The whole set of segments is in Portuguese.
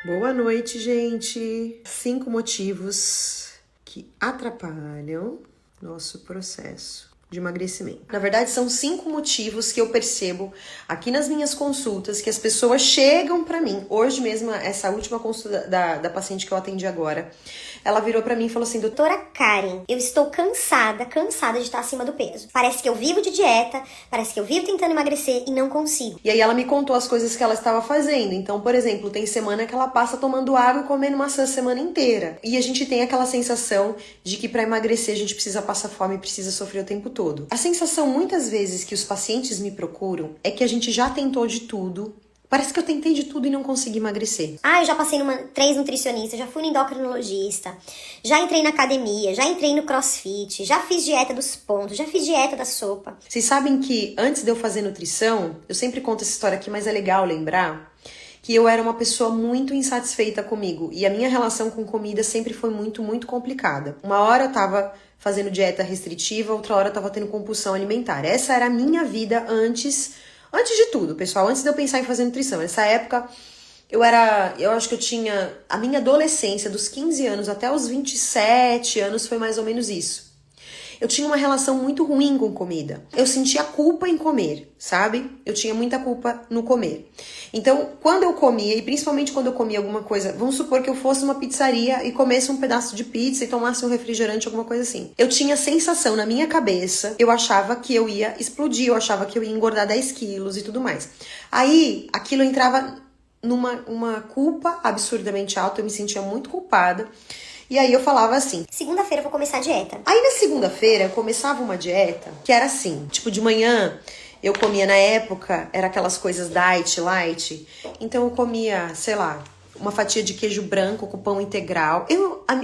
Boa noite, gente! 5 motivos que atrapalham nosso processo de emagrecimento. Na verdade, são 5 motivos que eu percebo aqui nas minhas consultas, que as pessoas chegam pra mim. Hoje mesmo, essa última consulta da paciente que eu atendi agora, ela virou pra mim e falou assim: Doutora Karen, eu estou cansada de estar acima do peso. Parece que eu vivo de dieta, parece que eu vivo tentando emagrecer e não consigo. E aí ela me contou as coisas que ela estava fazendo. Então, por exemplo, tem semana que ela passa tomando água e comendo maçã a semana inteira. E a gente tem aquela sensação de que pra emagrecer a gente precisa passar fome, precisa sofrer o tempo todo. A sensação muitas vezes que os pacientes me procuram é que a gente já tentou de tudo. Parece que eu tentei de tudo e não consegui emagrecer. Eu já passei numa 3 nutricionistas, já fui no endocrinologista, já entrei na academia, já entrei no crossfit, já fiz dieta dos pontos, já fiz dieta da sopa. Vocês sabem que antes de eu fazer nutrição, eu sempre conto essa história aqui, mas é legal lembrar que eu era uma pessoa muito insatisfeita comigo e a minha relação com comida sempre foi muito complicada. Uma hora eu tava fazendo dieta restritiva, outra hora eu tava tendo compulsão alimentar. Essa era a minha vida antes de tudo, pessoal, antes de eu pensar em fazer nutrição. Nessa época, eu acho que eu tinha a minha adolescência, dos 15 anos até os 27 anos, foi mais ou menos isso. Eu tinha uma relação muito ruim com comida. Eu sentia culpa em comer, sabe? Eu tinha muita culpa no comer. Então, quando eu comia, e principalmente quando eu comia alguma coisa, vamos supor que eu fosse numa pizzaria e comesse um pedaço de pizza e tomasse um refrigerante, alguma coisa assim. Eu tinha a sensação na minha cabeça, eu achava que eu ia explodir, eu achava que eu ia engordar 10 quilos e tudo mais. Aí, aquilo entrava numa culpa absurdamente alta, eu me sentia muito culpada. E aí eu falava assim: segunda-feira eu vou começar a dieta. Aí na segunda-feira eu começava uma dieta que era assim, tipo de manhã eu comia, na época, era aquelas coisas diet, light. Então eu comia, sei lá, uma fatia de queijo branco com pão integral.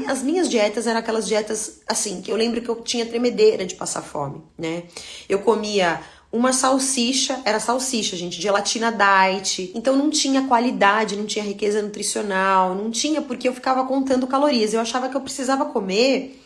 As minhas dietas eram aquelas dietas assim, que eu lembro que eu tinha tremedeira de passar fome, né? Eu comia uma salsicha, era salsicha, gente, gelatina diet. Então não tinha qualidade, não tinha riqueza nutricional, não tinha porque eu ficava contando calorias. Eu achava que eu precisava comer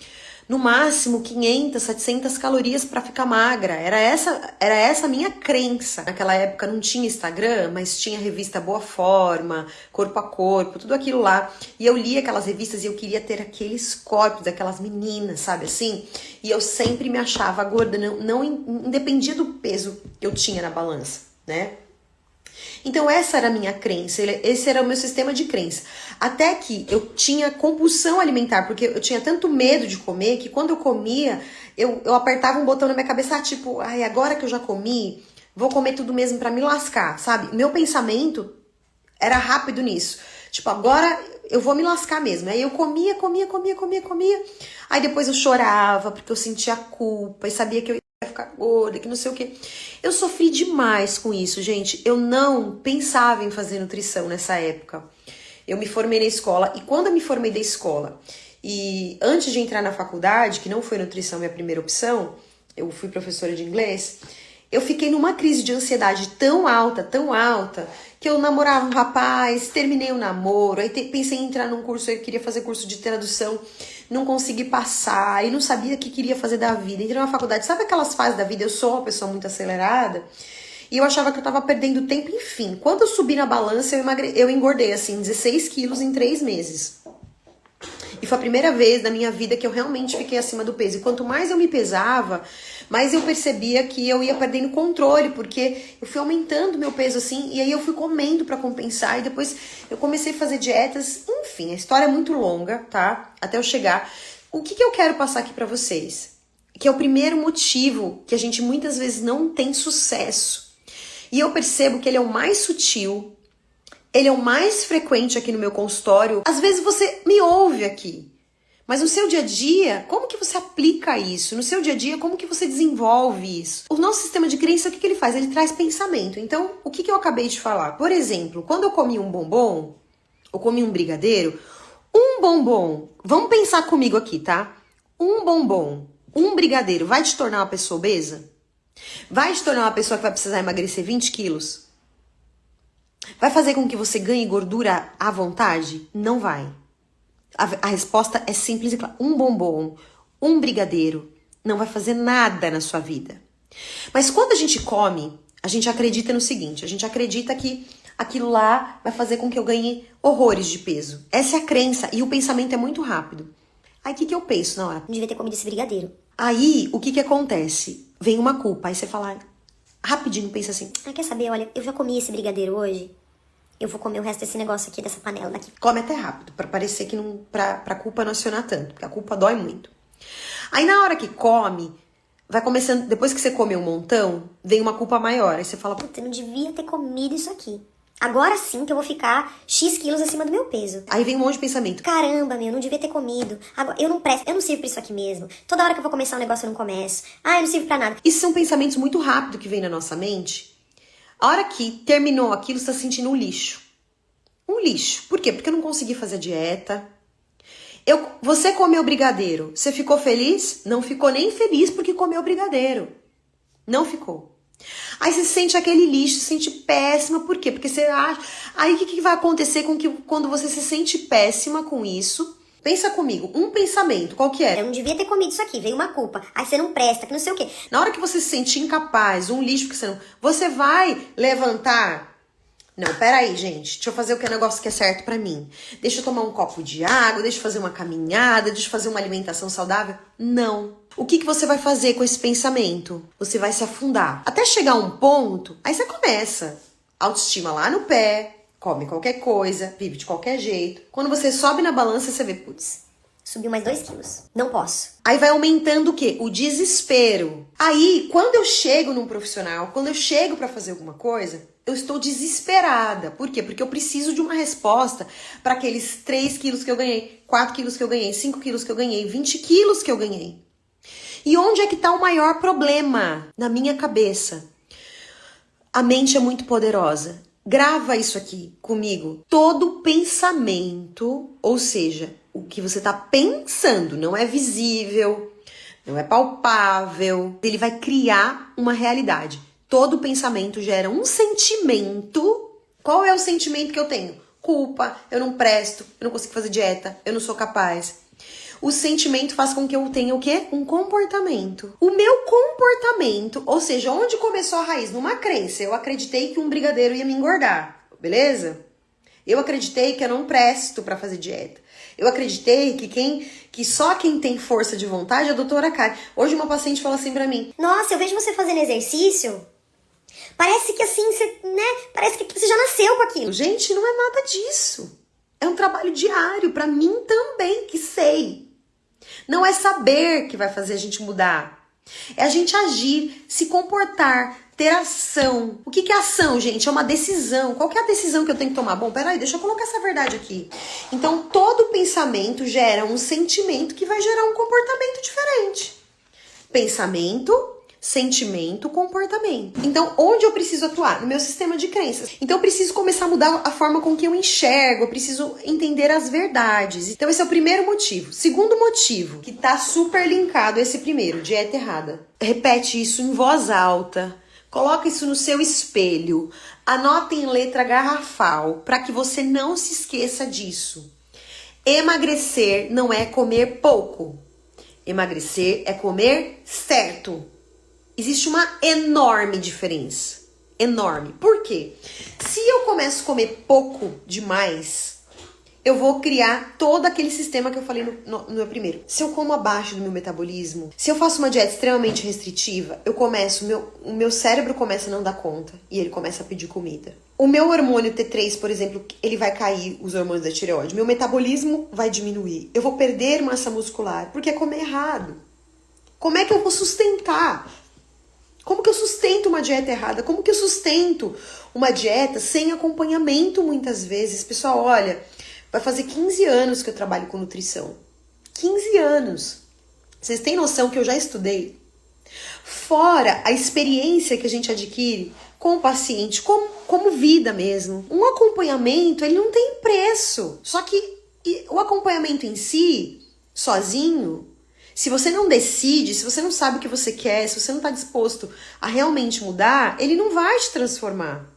no máximo 500, 700 calorias para ficar magra. Era essa a minha crença. Naquela época não tinha Instagram, mas tinha revista Boa Forma, Corpo a Corpo, tudo aquilo lá. E eu lia aquelas revistas e eu queria ter aqueles corpos daquelas meninas, sabe assim? E eu sempre me achava gorda, não independia do peso que eu tinha na balança, né? Então essa era a minha crença, esse era o meu sistema de crença. Até que eu tinha compulsão alimentar, porque eu tinha tanto medo de comer, que quando eu comia, eu apertava um botão na minha cabeça, tipo, agora que eu já comi, vou comer tudo mesmo pra me lascar, sabe? Meu pensamento era rápido nisso. Tipo, agora eu vou me lascar mesmo. Aí eu comia. Aí depois eu chorava, porque eu sentia culpa e sabia que eu ia ficar gorda, que não sei o que. Eu sofri demais com isso, gente. Eu não pensava em fazer nutrição nessa época. Eu me formei na escola, e quando eu me formei da escola, e antes de entrar na faculdade, que não foi nutrição minha primeira opção, eu fui professora de inglês, eu fiquei numa crise de ansiedade tão alta, que eu namorava um rapaz, terminei o namoro, aí pensei em entrar num curso, eu queria fazer curso de tradução, não consegui passar, e não sabia o que queria fazer da vida. Entrei na faculdade, sabe aquelas fases da vida? Eu sou uma pessoa muito acelerada, e eu achava que eu tava perdendo tempo, enfim. Quando eu subi na balança, eu engordei, assim, 16 quilos em 3 meses. E foi a primeira vez na minha vida que eu realmente fiquei acima do peso. E quanto mais eu me pesava, mais eu percebia que eu ia perdendo controle, porque eu fui aumentando meu peso assim, e aí eu fui comendo pra compensar, e depois eu comecei a fazer dietas. Enfim, a história é muito longa, tá? Até eu chegar. O que eu quero passar aqui pra vocês? Que é o primeiro motivo que a gente muitas vezes não tem sucesso. E eu percebo que ele é o mais sutil, ele é o mais frequente aqui no meu consultório. Às vezes você me ouve aqui, mas no seu dia a dia, como que você aplica isso? No seu dia a dia, como que você desenvolve isso? O nosso sistema de crença, o que ele faz? Ele traz pensamento. Então, o que eu acabei de falar? Por exemplo, quando eu comi um bombom, ou comi um brigadeiro, um bombom, vamos pensar comigo aqui, tá? Um bombom, um brigadeiro, vai te tornar uma pessoa obesa? Vai te tornar uma pessoa que vai precisar emagrecer 20 quilos? Vai fazer com que você ganhe gordura à vontade? Não vai. A resposta é simples e clara. Um bombom, um brigadeiro, não vai fazer nada na sua vida. Mas quando a gente come, a gente acredita no seguinte, a gente acredita que aquilo lá vai fazer com que eu ganhe horrores de peso. Essa é a crença e o pensamento é muito rápido. Aí o que eu penso na hora? Não devia ter comido esse brigadeiro. Aí, o que acontece? Vem uma culpa, aí você fala, rapidinho, pensa assim. Quer saber? Olha, eu já comi esse brigadeiro hoje. Eu vou comer o resto desse negócio aqui, dessa panela daqui. Come até rápido, pra parecer que não, pra culpa não acionar tanto, porque a culpa dói muito. Aí na hora que come, vai começando, depois que você comeu um montão, vem uma culpa maior. Aí você fala, puta, eu não devia ter comido isso aqui. Agora sim que eu vou ficar X quilos acima do meu peso. Aí vem um monte de pensamento. Caramba, não devia ter comido. Agora, eu não presto, eu não sirvo pra isso aqui mesmo. Toda hora que eu vou começar um negócio eu não começo. Eu não sirvo pra nada. Isso são pensamentos muito rápidos que vem na nossa mente. A hora que terminou aquilo, você tá sentindo um lixo. Um lixo. Por quê? Porque eu não consegui fazer dieta. Você comeu brigadeiro. Você ficou feliz? Não ficou nem feliz porque comeu brigadeiro. Não ficou. Aí você sente aquele lixo, se sente péssima. Por quê? Porque você acha... Aí o que vai acontecer quando você se sente péssima com isso? Pensa comigo, um pensamento, qual que é? Eu não devia ter comido isso aqui, veio uma culpa. Aí você não presta, que não sei o quê. Na hora que você se sentir incapaz, um lixo que você não... Você vai levantar... Não, peraí, gente, deixa eu fazer o negócio que é certo pra mim. Deixa eu tomar um copo de água, deixa eu fazer uma caminhada, deixa eu fazer uma alimentação saudável. Não. O que você vai fazer com esse pensamento? Você vai se afundar. Até chegar a um ponto, aí você começa. Autoestima lá no pé, come qualquer coisa, vive de qualquer jeito. Quando você sobe na balança, você vê, putz, subiu mais 2 quilos. Não posso. Aí vai aumentando o quê? O desespero. Aí, quando eu chego num profissional, quando eu chego pra fazer alguma coisa, eu estou desesperada. Por quê? Porque eu preciso de uma resposta para aqueles 3 quilos que eu ganhei, 4 quilos que eu ganhei, 5 quilos que eu ganhei, 20 quilos que eu ganhei. E onde é que tá o maior problema? Na minha cabeça. A mente é muito poderosa. Grava isso aqui comigo. Todo pensamento, ou seja, o que você tá pensando, não é visível, não é palpável, ele vai criar uma realidade. Todo pensamento gera um sentimento. Qual é o sentimento que eu tenho? Culpa, eu não presto, eu não consigo fazer dieta, eu não sou capaz. O sentimento faz com que eu tenha o quê? Um comportamento. O meu comportamento, ou seja, onde começou a raiz? Numa crença. Eu acreditei que um brigadeiro ia me engordar, beleza? Eu acreditei que eu não presto pra fazer dieta. Eu acreditei que só quem tem força de vontade é a doutora Karen. Hoje uma paciente falou assim pra mim. Nossa, eu vejo você fazendo exercício. Parece que assim, parece que você já nasceu com aquilo. Gente, não é nada disso. É um trabalho diário, pra mim também, que sei. Não é saber que vai fazer a gente mudar. É a gente agir, se comportar, ter ação. O que é ação, gente? É uma decisão. Qual que é a decisão que eu tenho que tomar? Bom, peraí, deixa eu colocar essa verdade aqui. Então, todo pensamento gera um sentimento que vai gerar um comportamento diferente. Pensamento, sentimento, comportamento. Então, onde eu preciso atuar? No meu sistema de crenças. Então, eu preciso começar a mudar a forma com que eu enxergo, eu preciso entender as verdades. Então, esse é o primeiro motivo. Segundo motivo, que tá super linkado a esse primeiro, dieta errada. Repete isso em voz alta. Coloca isso no seu espelho. Anota em letra garrafal, para que você não se esqueça disso. Emagrecer não é comer pouco. Emagrecer é comer certo. Existe uma enorme diferença. Enorme. Por quê? Se eu começo a comer pouco demais, eu vou criar todo aquele sistema que eu falei no meu primeiro. Se eu como abaixo do meu metabolismo, se eu faço uma dieta extremamente restritiva, o meu cérebro começa a não dar conta e ele começa a pedir comida. O meu hormônio T3, por exemplo, ele vai cair, os hormônios da tireoide. Meu metabolismo vai diminuir. Eu vou perder massa muscular, porque é comer errado. Como é que eu vou sustentar? Como que eu sustento uma dieta errada? Como que eu sustento uma dieta sem acompanhamento muitas vezes? Pessoal, olha, vai fazer 15 anos que eu trabalho com nutrição. 15 anos. Vocês têm noção que eu já estudei? Fora a experiência que a gente adquire com o paciente, como vida mesmo. Um acompanhamento, ele não tem preço. Só que o acompanhamento em si, sozinho, se você não decide, se você não sabe o que você quer, se você não está disposto a realmente mudar, ele não vai te transformar.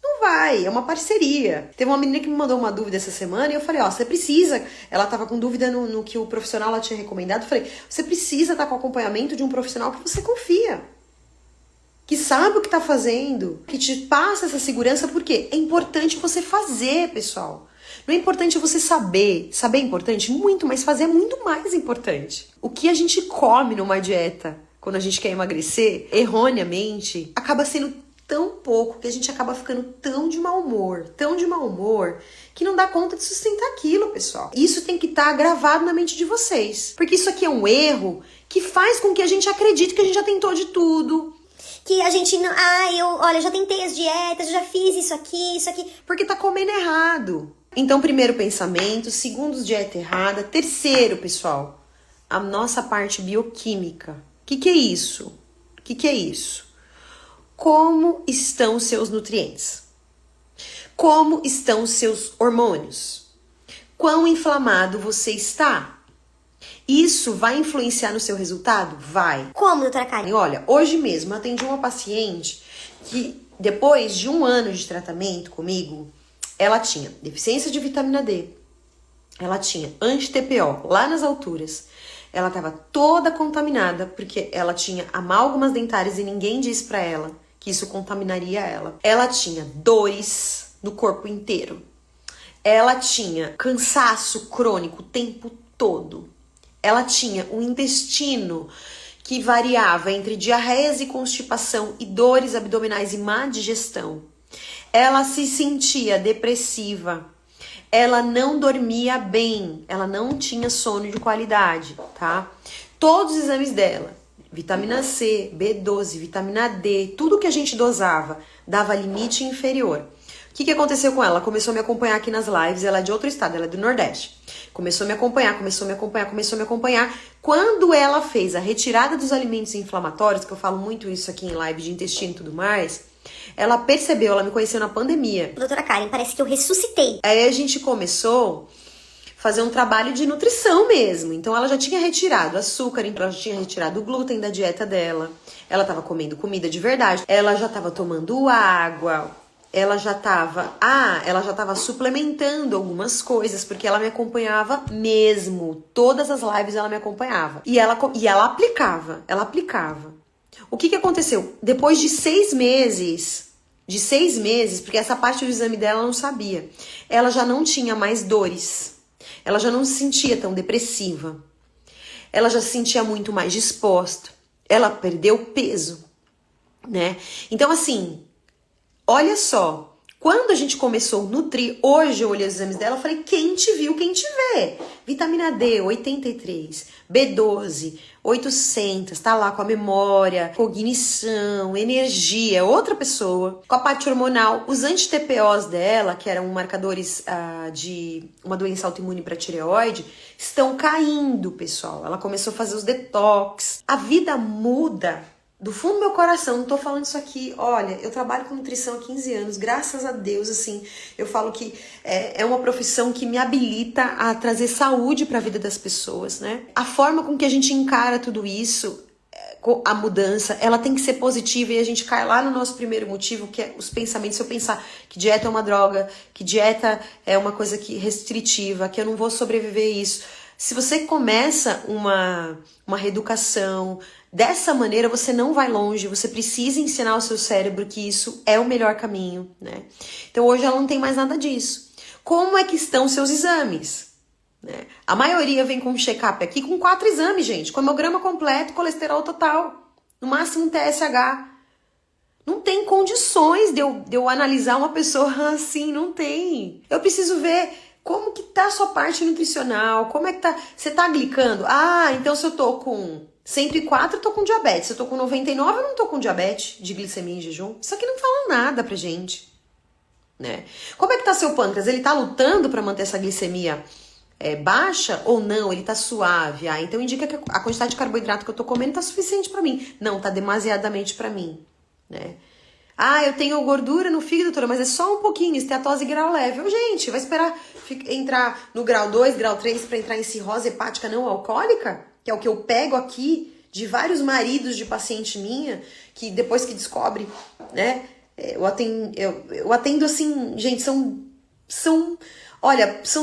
Não vai, é uma parceria. Teve uma menina que me mandou uma dúvida essa semana e eu falei, você precisa, ela estava com dúvida no que o profissional ela tinha recomendado, eu falei, você precisa estar com o acompanhamento de um profissional que você confia. que sabe o que tá fazendo, que te passa essa segurança, porque é importante você fazer, pessoal. Não é importante você saber. Saber é importante? Muito, mas fazer é muito mais importante. O que a gente come numa dieta, quando a gente quer emagrecer, erroneamente, acaba sendo tão pouco que a gente acaba ficando tão de mau humor, que não dá conta de sustentar aquilo, pessoal. Isso tem que estar gravado na mente de vocês. Porque isso aqui é um erro que faz com que a gente acredite que a gente já tentou de tudo. Que a gente não... olha, eu já tentei as dietas, eu já fiz isso aqui. Porque tá comendo errado. Então, primeiro pensamento, segundo, dieta errada. Terceiro, pessoal, a nossa parte bioquímica. O que é isso? O que é isso? Como estão os seus nutrientes? Como estão os seus hormônios? Quão inflamado você está? Isso vai influenciar no seu resultado? Vai. Como, doutora Karen? Olha, hoje mesmo eu atendi uma paciente que, depois de 1 ano de tratamento comigo, ela tinha deficiência de vitamina D, ela tinha anti-TPO lá nas alturas, ela estava toda contaminada porque ela tinha amálgamas dentárias e ninguém disse pra ela que isso contaminaria ela. Ela tinha dores no corpo inteiro. Ela tinha cansaço crônico o tempo todo. Ela tinha um intestino que variava entre diarreias e constipação e dores abdominais e má digestão. Ela se sentia depressiva. Ela não dormia bem. Ela não tinha sono de qualidade, tá? Todos os exames dela, vitamina C, B12, vitamina D, tudo que a gente dosava dava limite inferior. O que aconteceu com ela? Ela começou a me acompanhar aqui nas lives, ela é de outro estado, ela é do Nordeste. Começou a me acompanhar. Quando ela fez a retirada dos alimentos inflamatórios, que eu falo muito isso aqui em live de intestino e tudo mais, ela percebeu, ela me conheceu na pandemia. Doutora Karen, parece que eu ressuscitei. Aí a gente começou a fazer um trabalho de nutrição mesmo. Então ela já tinha retirado açúcar, então ela já tinha retirado o glúten da dieta dela. Ela estava comendo comida de verdade. Ela já estava tomando água. Ela já estava suplementando algumas coisas, porque ela me acompanhava mesmo. Todas as lives ela me acompanhava. E ela aplicava. O que aconteceu? Depois de 6 meses, porque essa parte do exame dela ela não sabia, ela já não tinha mais dores. Ela já não se sentia tão depressiva. Ela já se sentia muito mais disposta. Ela perdeu peso, né? Então, assim, olha só, quando a gente começou a nutrir, hoje eu olhei os exames dela e falei, quem te viu, quem te vê? Vitamina D, 83, B12, 800, tá lá com a memória, cognição, energia, outra pessoa. Com a parte hormonal, os anti-TPOs dela, que eram marcadores de uma doença autoimune para tireoide, estão caindo, pessoal. Ela começou a fazer os detox. A vida muda. Do fundo do meu coração, não tô falando isso aqui, olha, eu trabalho com nutrição há 15 anos, graças a Deus, assim, eu falo que é uma profissão que me habilita a trazer saúde para a vida das pessoas, né? A forma com que a gente encara tudo isso, a mudança, ela tem que ser positiva e a gente cai lá no nosso primeiro motivo, que é os pensamentos. Se eu pensar que dieta é uma droga, que dieta é uma coisa restritiva, que eu não vou sobreviver a isso. Se você começa uma reeducação dessa maneira, você não vai longe, você precisa ensinar ao seu cérebro que isso é o melhor caminho, né? Então hoje ela não tem mais nada disso. Como é que estão seus exames? Né? A maioria vem com um check-up aqui com 4 exames, gente. Com hemograma completo, colesterol total, no máximo um TSH. Não tem condições de eu analisar uma pessoa assim, não tem. Eu preciso ver como que tá a sua parte nutricional, como é que tá... Você tá glicando? Então se eu tô com 104, eu tô com diabetes. Se eu tô com 99, eu não tô com diabetes de glicemia em jejum. Isso aqui não fala nada pra gente, né? Como é que tá seu pâncreas? Ele tá lutando pra manter essa glicemia baixa ou não? Ele tá suave? Então indica que a quantidade de carboidrato que eu tô comendo tá suficiente pra mim. Não, tá demasiadamente pra mim, né? Eu tenho gordura no fígado, doutora, mas é só um pouquinho, esteatose grau leve. Gente, vai esperar entrar no grau 2, grau 3 pra entrar em cirrose hepática não alcoólica? Que é o que eu pego aqui de vários maridos de paciente minha, que depois que descobre, né? Eu atendo assim, gente, são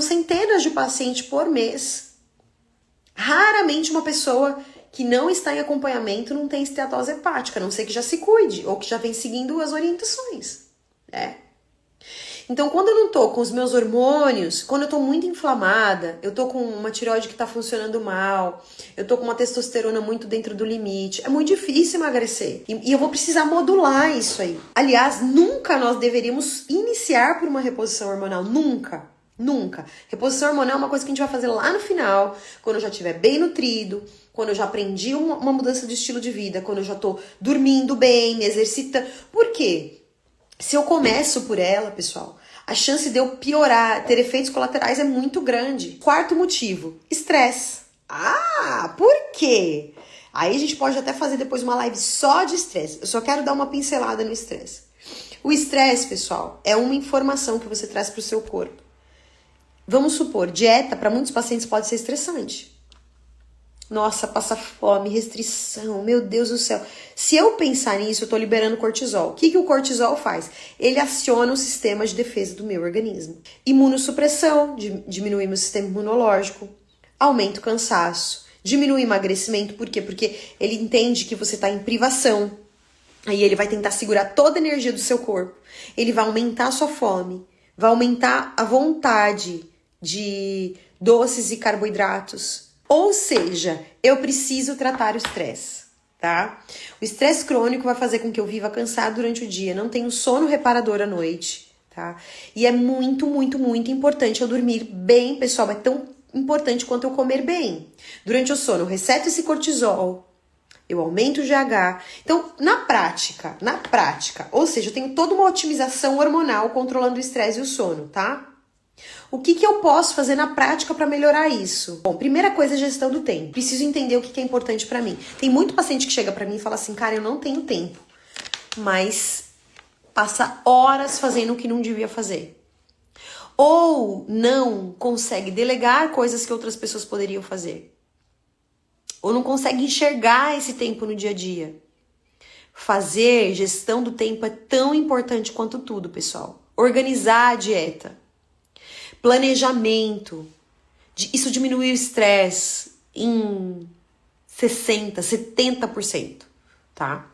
centenas de pacientes por mês. Raramente uma pessoa que não está em acompanhamento não tem esteatose hepática, a não ser que já se cuide ou que já vem seguindo as orientações, né? Então, quando eu não tô com os meus hormônios, quando eu tô muito inflamada, eu tô com uma tireoide que tá funcionando mal, eu tô com uma testosterona muito dentro do limite, é muito difícil emagrecer. E eu vou precisar modular isso aí. Aliás, nunca nós deveríamos iniciar por uma reposição hormonal. Nunca. Nunca. Reposição hormonal é uma coisa que a gente vai fazer lá no final, quando eu já estiver bem nutrido, quando eu já aprendi uma mudança de estilo de vida, quando eu já tô dormindo bem, me exercitando. Por quê? Se eu começo por ela, pessoal, a chance de eu piorar, ter efeitos colaterais é muito grande. Quarto motivo, estresse. Ah, por quê? Aí a gente pode até fazer depois uma live só de estresse. Eu só quero dar uma pincelada no estresse. O estresse, pessoal, é uma informação que você traz para o seu corpo. Vamos supor, dieta para muitos pacientes pode ser estressante. Nossa, passa fome, restrição, meu Deus do céu. Se eu pensar nisso, eu tô liberando cortisol. O que o cortisol faz? Ele aciona o sistema de defesa do meu organismo. Imunossupressão, diminui meu sistema imunológico, aumenta o cansaço, diminui o emagrecimento. Por quê? Porque ele entende que você tá em privação. Aí ele vai tentar segurar toda a energia do seu corpo. Ele vai aumentar a sua fome, vai aumentar a vontade de doces e carboidratos. Ou seja, eu preciso tratar o estresse, tá? O estresse crônico vai fazer com que eu viva cansado durante o dia, não tenho sono reparador à noite, tá? E é muito, muito, muito importante eu dormir bem, pessoal, é tão importante quanto eu comer bem. Durante o sono, eu reseto esse cortisol, eu aumento o GH. Então, na prática, ou seja, eu tenho toda uma otimização hormonal controlando o estresse e o sono, tá? O que eu posso fazer na prática para melhorar isso? Bom, primeira coisa é gestão do tempo. Preciso entender o que é importante para mim. Tem muito paciente que chega para mim e fala assim, cara, eu não tenho tempo, mas passa horas fazendo o que não devia fazer. Ou não consegue delegar coisas que outras pessoas poderiam fazer. Ou não consegue enxergar esse tempo no dia a dia. Fazer gestão do tempo é tão importante quanto tudo, pessoal. Organizar a dieta. Planejamento, isso diminui o estresse em 60%, 70%, tá?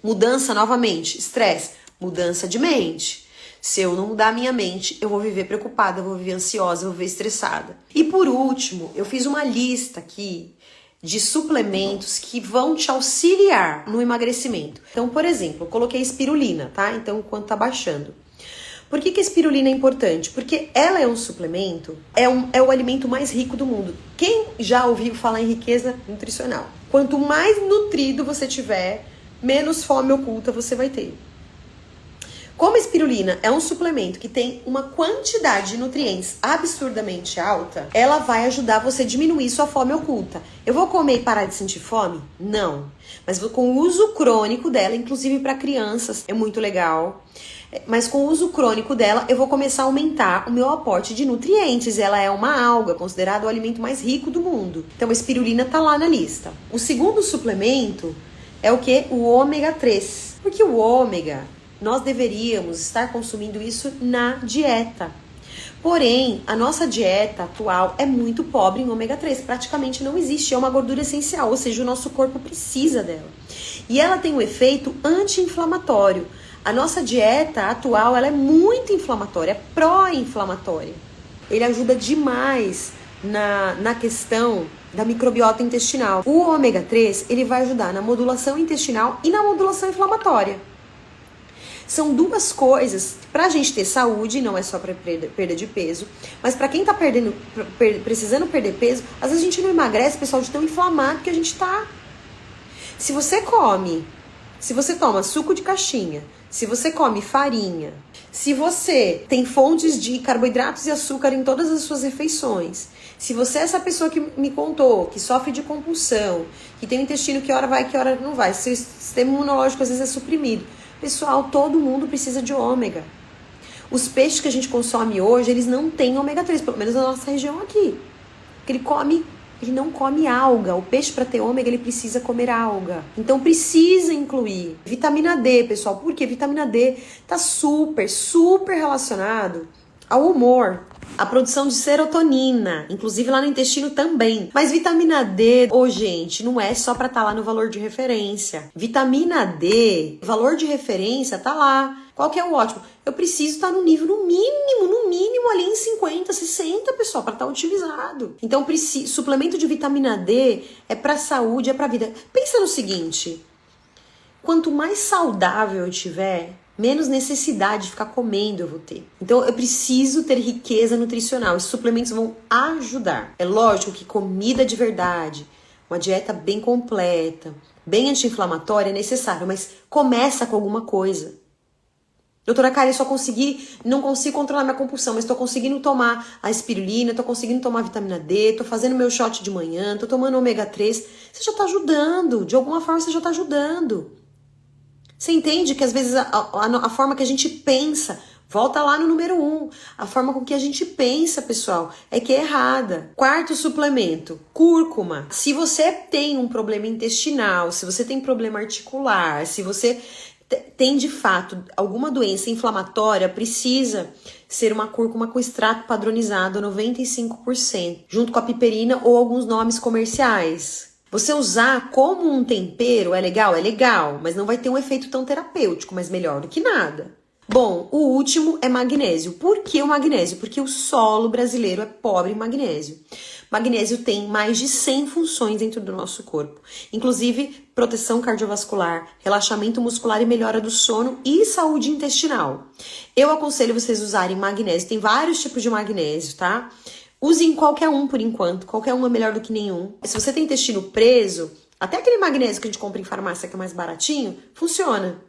Mudança novamente, estresse, mudança de mente. Se eu não mudar a minha mente, eu vou viver preocupada, eu vou viver ansiosa, eu vou viver estressada. E por último, eu fiz uma lista aqui de suplementos que vão te auxiliar no emagrecimento. Então, por exemplo, eu coloquei espirulina, tá? Então, enquanto tá baixando. Por que a espirulina é importante? Porque ela é um suplemento, é o alimento mais rico do mundo. Quem já ouviu falar em riqueza nutricional? Quanto mais nutrido você tiver, menos fome oculta você vai ter. Como a espirulina é um suplemento que tem uma quantidade de nutrientes absurdamente alta, ela vai ajudar você a diminuir sua fome oculta. Eu vou comer e parar de sentir fome? Não. Mas com o uso crônico dela, inclusive para crianças, é muito legal. Mas com o uso crônico dela, eu vou começar a aumentar o meu aporte de nutrientes. Ela é uma alga, considerada o alimento mais rico do mundo. Então a espirulina tá lá na lista. O segundo suplemento é o que? O ômega 3. Porque o ômega, nós deveríamos estar consumindo isso na dieta. Porém, a nossa dieta atual é muito pobre em ômega 3. Praticamente não existe. É uma gordura essencial, ou seja, o nosso corpo precisa dela. E ela tem um efeito anti-inflamatório. A nossa dieta atual, ela é muito inflamatória, é pró-inflamatória. Ele ajuda demais na questão da microbiota intestinal. O ômega 3, ele vai ajudar na modulação intestinal e na modulação inflamatória. São duas coisas pra gente ter saúde, não é só pra perda de peso, mas pra quem tá precisando perder peso, às vezes a gente não emagrece, pessoal, de tão inflamado que a gente tá. Se você toma suco de caixinha, se você come farinha, se você tem fontes de carboidratos e açúcar em todas as suas refeições, se você é essa pessoa que me contou, que sofre de compulsão, que tem um intestino que hora vai, que hora não vai, seu sistema imunológico às vezes é suprimido. Pessoal, todo mundo precisa de ômega. Os peixes que a gente consome hoje, eles não têm ômega 3, pelo menos na nossa região aqui. Porque ele não come alga. O peixe, para ter ômega, ele precisa comer alga. Então, precisa incluir vitamina D, pessoal. Porque vitamina D tá super, super relacionado ao humor, a produção de serotonina, inclusive lá no intestino também. Mas vitamina D, gente, não é só pra estar lá no valor de referência. Vitamina D, valor de referência tá lá. Qual que é o ótimo? Eu preciso estar no nível, no mínimo ali em 50, 60, pessoal, para estar utilizado. Então, suplemento de vitamina D é pra saúde, é pra vida. Pensa no seguinte, quanto mais saudável eu tiver, menos necessidade de ficar comendo eu vou ter. Então eu preciso ter riqueza nutricional. Os suplementos vão ajudar. É lógico que comida de verdade, uma dieta bem completa, bem anti-inflamatória é necessário, mas começa com alguma coisa. Doutora Karen, não consigo controlar minha compulsão, mas tô conseguindo tomar a espirulina, tô conseguindo tomar a vitamina D, tô fazendo meu shot de manhã, tô tomando ômega 3. Você já tá ajudando, de alguma forma você já tá ajudando. Você entende que às vezes a forma que a gente pensa, volta lá no número 1, a forma com que a gente pensa, pessoal, é que é errada. Quarto suplemento, cúrcuma. Se você tem um problema intestinal, se você tem problema articular, se você tem de fato alguma doença inflamatória, precisa ser uma cúrcuma com extrato padronizado 95%, junto com a piperina ou alguns nomes comerciais. Você usar como um tempero é legal, mas não vai ter um efeito tão terapêutico, mas melhor do que nada. Bom, o último é magnésio. Por que o magnésio? Porque o solo brasileiro é pobre em magnésio. Magnésio tem mais de 100 funções dentro do nosso corpo, inclusive proteção cardiovascular, relaxamento muscular e melhora do sono e saúde intestinal. Eu aconselho vocês usarem magnésio, tem vários tipos de magnésio, tá? Usem qualquer um por enquanto, qualquer um é melhor do que nenhum. Se você tem intestino preso, até aquele magnésio que a gente compra em farmácia que é mais baratinho, funciona.